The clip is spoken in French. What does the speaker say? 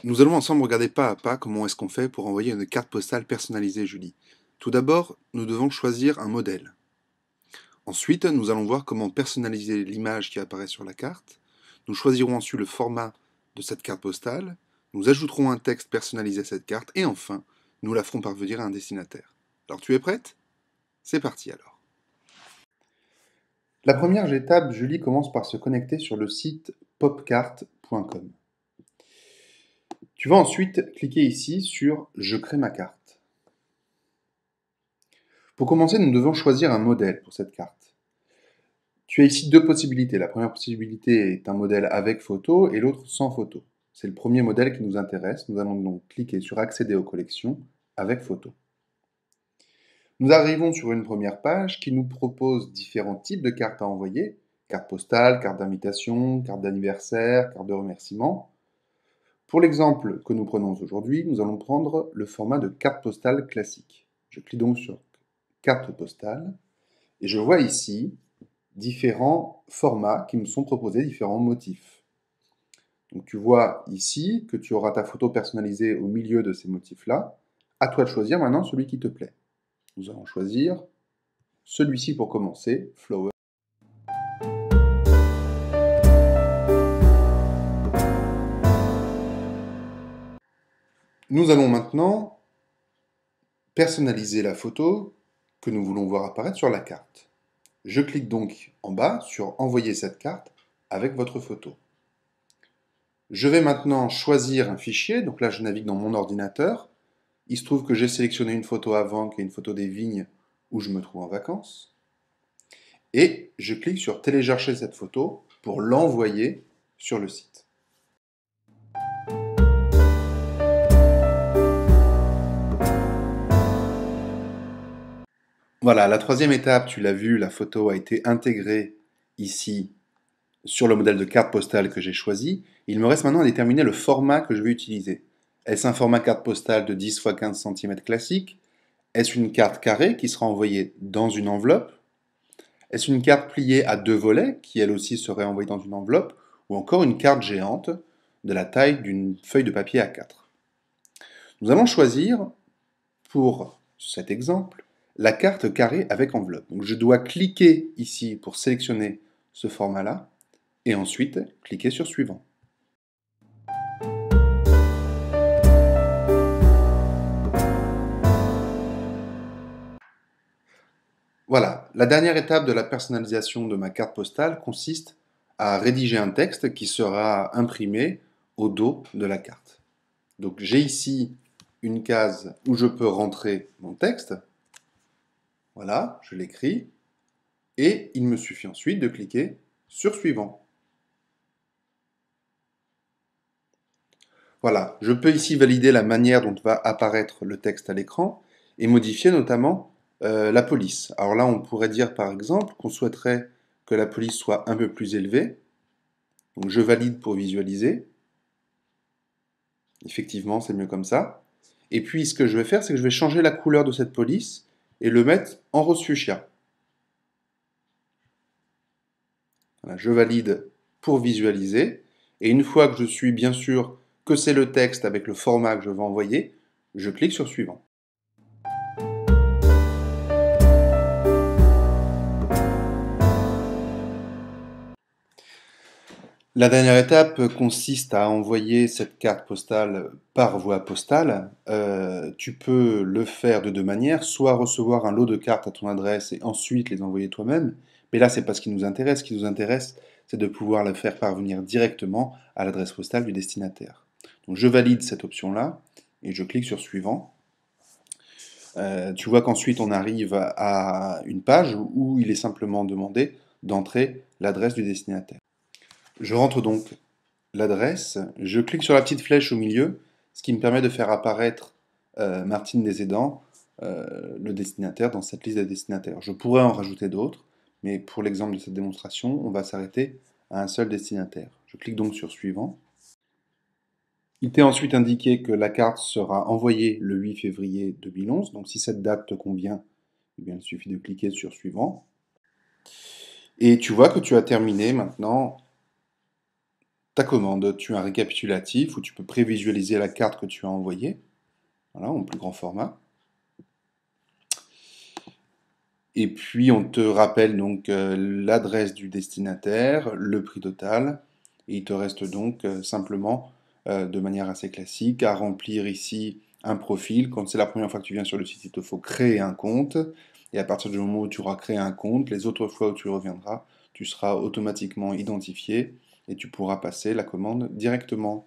Nous allons ensemble regarder pas à pas comment est-ce qu'on fait pour envoyer une carte postale personnalisée, Julie. Tout d'abord, nous devons choisir un modèle. Ensuite, nous allons voir comment personnaliser l'image qui apparaît sur la carte. Nous choisirons ensuite le format de cette carte postale. Nous ajouterons un texte personnalisé à cette carte. Et enfin, nous la ferons parvenir à un destinataire. Alors, tu es prête? C'est parti alors. La première étape, Julie commence par se connecter sur le site popcart.com. Tu vas ensuite cliquer ici sur Je crée ma carte. Pour commencer, nous devons choisir un modèle pour cette carte. Tu as ici deux possibilités. La première possibilité est un modèle avec photo et l'autre sans photo. C'est le premier modèle qui nous intéresse. Nous allons donc cliquer sur Accéder aux collections avec photo. Nous arrivons sur une première page qui nous propose différents types de cartes à envoyer. Carte postale, carte d'invitation, carte d'anniversaire, carte de remerciement. Pour l'exemple que nous prenons aujourd'hui, nous allons prendre le format de carte postale classique. Je clique donc sur Carte postale et je vois ici différents formats qui me sont proposés, différents motifs. Donc tu vois ici que tu auras ta photo personnalisée au milieu de ces motifs-là. À toi de choisir maintenant celui qui te plaît. Nous allons choisir celui-ci pour commencer, Flower. Nous allons maintenant personnaliser la photo que nous voulons voir apparaître sur la carte. Je clique donc en bas sur Envoyer cette carte avec votre photo. Je vais maintenant choisir un fichier, donc là je navigue dans mon ordinateur. Il se trouve que j'ai sélectionné une photo avant, qui est une photo des vignes où je me trouve en vacances. Et je clique sur Télécharger cette photo pour l'envoyer sur le site. Voilà, la troisième étape, tu l'as vu, la photo a été intégrée ici sur le modèle de carte postale que j'ai choisi. Il me reste maintenant à déterminer le format que je vais utiliser. Est-ce un format carte postale de 10 x 15 cm classique? Est-ce une carte carrée qui sera envoyée dans une enveloppe? Est-ce une carte pliée à deux volets qui elle aussi serait envoyée dans une enveloppe? Ou encore une carte géante de la taille d'une feuille de papier A4? Nous allons choisir, pour cet exemple, la carte carrée avec enveloppe. Donc je dois cliquer ici pour sélectionner ce format-là, et ensuite cliquer sur Suivant. Voilà, la dernière étape de la personnalisation de ma carte postale consiste à rédiger un texte qui sera imprimé au dos de la carte. Donc j'ai ici une case où je peux rentrer mon texte. Voilà, je l'écris. Et il me suffit ensuite de cliquer sur Suivant. Voilà, je peux ici valider la manière dont va apparaître le texte à l'écran et modifier notamment la police. Alors là, on pourrait dire par exemple qu'on souhaiterait que la police soit un peu plus élevée. Donc je valide pour visualiser. Effectivement, c'est mieux comme ça. Et puis ce que je vais faire, c'est que je vais changer la couleur de cette police et le mettre en rose fuchsia. Voilà, je valide pour visualiser. Et une fois que je suis bien sûr que c'est le texte avec le format que je veux envoyer, je clique sur Suivant. La dernière étape consiste à envoyer cette carte postale par voie postale. Tu peux le faire de deux manières, soit recevoir un lot de cartes à ton adresse et ensuite les envoyer toi-même, mais là c'est pas ce qui nous intéresse. Ce qui nous intéresse, c'est de pouvoir le faire parvenir directement à l'adresse postale du destinataire. Donc je valide cette option-là et je clique sur Suivant. Tu vois qu'ensuite on arrive à une page où il est simplement demandé d'entrer l'adresse du destinataire. Je rentre donc l'adresse, je clique sur la petite flèche au milieu, ce qui me permet de faire apparaître Martine Desaidants, le destinataire, dans cette liste des destinataires. Je pourrais en rajouter d'autres, mais pour l'exemple de cette démonstration, on va s'arrêter à un seul destinataire. Je clique donc sur Suivant. Il t'est ensuite indiqué que la carte sera envoyée le 8 février 2011, donc si cette date te convient, eh bien, il suffit de cliquer sur Suivant. Et tu vois que tu as terminé maintenant ta commande. Tu as un récapitulatif où tu peux prévisualiser la carte que tu as envoyée, voilà, en plus grand format. Et puis on te rappelle donc l'adresse du destinataire, le prix total, et il te reste donc simplement, de manière assez classique, à remplir ici un profil. Quand c'est la première fois que tu viens sur le site, il te faut créer un compte, et à partir du moment où tu auras créé un compte, les autres fois où tu reviendras, tu seras automatiquement identifié, et tu pourras passer la commande directement.